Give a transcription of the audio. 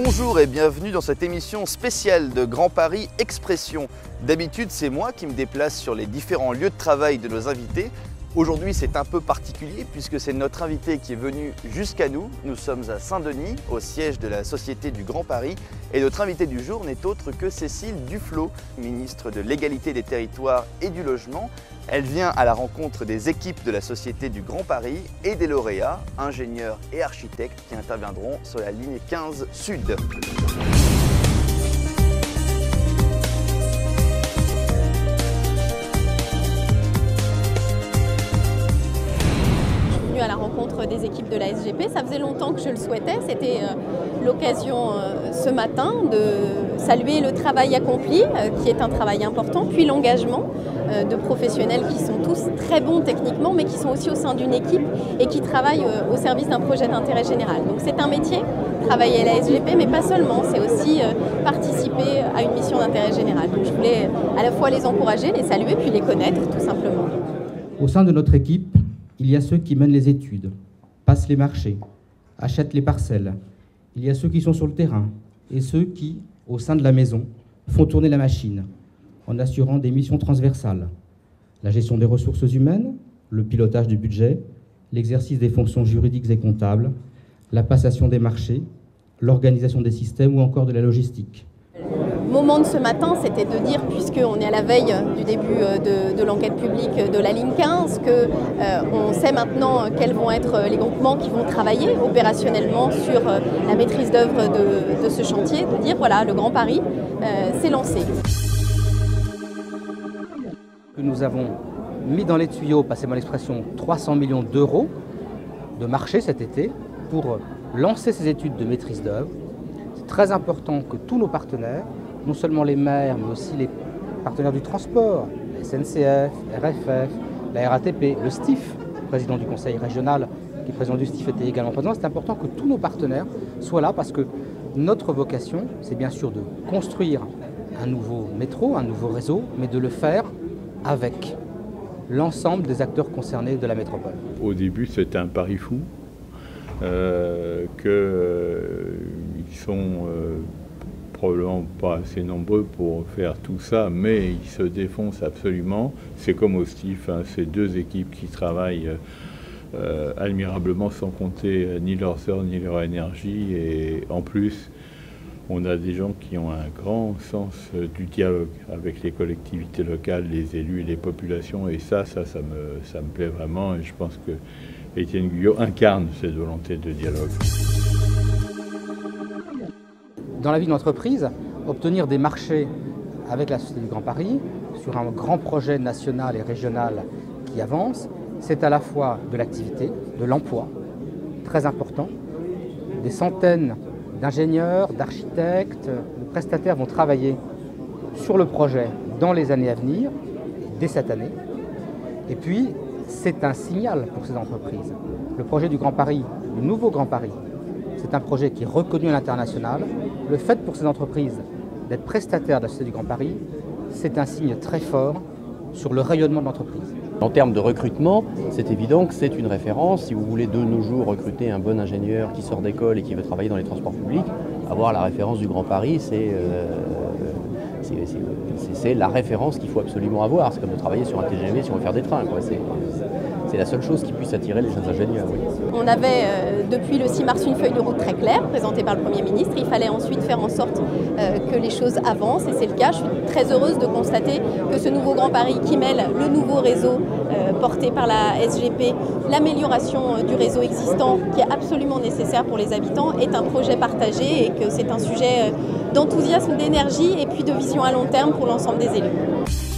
Bonjour et bienvenue dans cette émission spéciale de Grand Paris Expression. D'habitude, c'est moi qui me déplace sur les différents lieux de travail de nos invités. Aujourd'hui, c'est un peu particulier puisque c'est notre invité qui est venu jusqu'à nous. Nous sommes à Saint-Denis, au siège de la Société du Grand Paris. Et notre invité du jour n'est autre que Cécile Duflot, ministre de l'Égalité des Territoires et du Logement. Elle vient à la rencontre des équipes de la Société du Grand Paris et des lauréats, ingénieurs et architectes qui interviendront sur la ligne 15 Sud. À la rencontre des équipes de la SGP. Ça faisait longtemps que je le souhaitais. C'était l'occasion ce matin de saluer le travail accompli, qui est un travail important, puis l'engagement de professionnels qui sont tous très bons techniquement, mais qui sont aussi au sein d'une équipe et qui travaillent au service d'un projet d'intérêt général. Donc c'est un métier, travailler à la SGP, mais pas seulement, c'est aussi participer à une mission d'intérêt général. Donc je voulais à la fois les encourager, les saluer, puis les connaître tout simplement. Au sein de notre équipe, il y a ceux qui mènent les études, passent les marchés, achètent les parcelles. Il y a ceux qui sont sur le terrain et ceux qui, au sein de la maison, font tourner la machine en assurant des missions transversales. La gestion des ressources humaines, le pilotage du budget, l'exercice des fonctions juridiques et comptables, la passation des marchés, l'organisation des systèmes ou encore de la logistique. Le moment de ce matin, c'était de dire, puisqu'on est à la veille du début de l'enquête publique de la ligne 15, qu'on sait maintenant quels vont être les groupements qui vont travailler opérationnellement sur la maîtrise d'œuvre de ce chantier, de dire voilà, le Grand Paris s'est lancé. Nous avons mis dans les tuyaux, passez-moi l'expression, 300 millions d'euros de marché cet été pour lancer ces études de maîtrise d'œuvre. C'est très important que tous nos partenaires, non seulement les maires, mais aussi les partenaires du transport, la SNCF, RFF, la RATP, le STIF, président du conseil régional, qui est président du STIF, était également présent. C'est important que tous nos partenaires soient là parce que notre vocation, c'est bien sûr de construire un nouveau métro, un nouveau réseau, mais de le faire avec l'ensemble des acteurs concernés de la métropole. Au début, c'était un pari fou, qu'ils sont probablement pas assez nombreux pour faire tout ça, mais ils se défoncent absolument. C'est comme au STIF, hein, c'est deux équipes qui travaillent admirablement sans compter ni leurs heures ni leur énergie. Et en plus, on a des gens qui ont un grand sens du dialogue avec les collectivités locales, les élus et les populations. Et ça me plaît vraiment. Et je pense que Étienne Guyot incarne cette volonté de dialogue. Dans la vie d'entreprise, obtenir des marchés avec la Société du Grand Paris sur un grand projet national et régional qui avance, c'est à la fois de l'activité, de l'emploi, très important. Des centaines d'ingénieurs, d'architectes, de prestataires vont travailler sur le projet dans les années à venir, dès cette année. Et puis, c'est un signal pour ces entreprises. Le projet du Grand Paris, le nouveau Grand Paris, c'est un projet qui est reconnu à l'international. Le fait pour ces entreprises d'être prestataires de la Société du Grand Paris, c'est un signe très fort sur le rayonnement de l'entreprise. En termes de recrutement, c'est évident que c'est une référence. Si vous voulez de nos jours recruter un bon ingénieur qui sort d'école et qui veut travailler dans les transports publics, avoir la référence du Grand Paris, c'est la référence qu'il faut absolument avoir. C'est comme de travailler sur un TGV si on veut faire des trains, quoi. C'est la seule chose qui puisse attirer les jeunes ingénieurs. Oui. On avait depuis le 6 mars une feuille de route très claire présentée par le Premier ministre. Il fallait ensuite faire en sorte que les choses avancent et c'est le cas. Je suis très heureuse de constater que ce nouveau Grand Paris qui mêle le nouveau réseau porté par la SGP, l'amélioration du réseau existant qui est absolument nécessaire pour les habitants est un projet partagé et que c'est un sujet d'enthousiasme, d'énergie et puis de vision à long terme pour l'ensemble des élus.